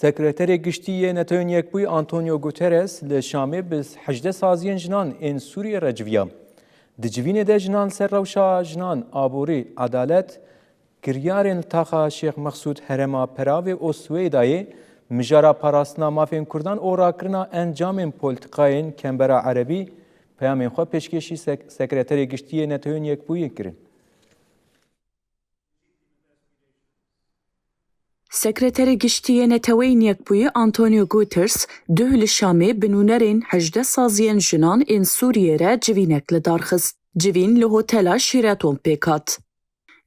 Sekreterê Giştî Netanyahû Yekbûyî Antonio Guterres li Şamê bi 18 saziyên jinan ên Sûriye re civiya. Di civînê de jinan ser rewşa jinan, aborî, edalet, kiryarên li taxa Şêx Mexsûd herêma Peravê û Swêdayê, mijara parastina mafên Kurdan û rakirina encamên polîtikayên Kembera Erebî, peyamên xwe pêşkêşî Sekreterê Giştî Netanyahû Yekbûyî kirin. Sekreterê Giştî Netanyahû Yekbûyî Antonio Guterres duh li Şamê bi nûnerên 18 saziyên jinan ên Sûriyê re civînek li darxist. Civîn li hotela Sheraton pêk hat.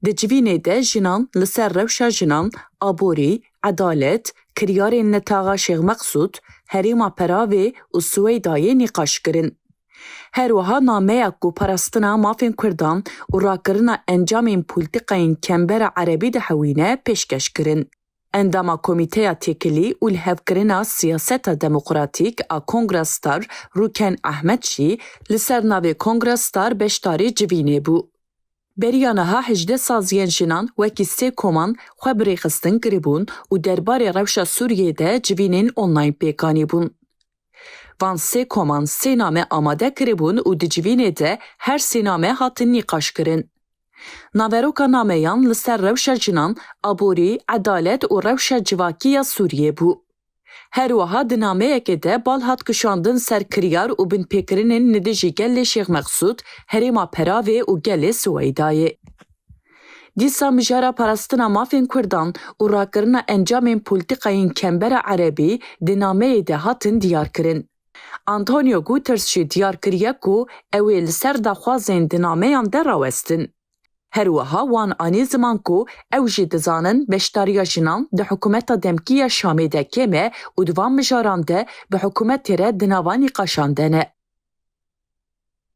Di civînê de jinan li ser rewşa jinan, aborî, edalet, kiryarên netaxa Şêx Mexsûd, herêma Peravê û Swêdayê nîqaş kirin. Her wiha nameyek ku parastina mafên Kurdan û rakirina encamên polîtikayên Kembera Erebî dihewîne pêşkeş kirin. Endama Komîteya Têkilî û lihevkirina Siyaseta Demokratîk a Kongresdar Rûken Ahmed jî li ser navê Kongresdar beşdarî civînê bû. Beriya niha 18 saziyên jinan wekî sê koman xwe birêxistin kiribûn û derbarê rewşa Sûriyê de civînên online pêkanî bûn. Van sê koman sê name amade kiribûn û di civînê de her sê name hatin nîqaş kirin. Naveroka nameyan li ser rewşa jinan, aborî, edalet û rewşa civakî ya Sûriyê bû. Her wiha di nameyekê de bal hat kişandin ser kiryar û binpêkirinên nidî gelê Şêx Mexsûd, herêma Peravê û gelê Swêdayê. Dîsa mijara parastina mafên Kurdan û rakirina encamên polîtikayên Kembera Erebî di nameyê de hatin diyar kirin. Antonio Guterres jî diyar kiriye ku ew ê li ser daxwazên di nameyan de rawestin. Her wiha wan anî ziman ku ew jî dizanin beşdariya jinan di hikûmeta demkî ya Şamê de kêm e û di van mijaran de bi hikûmetê re di nava nîqaşan de ne.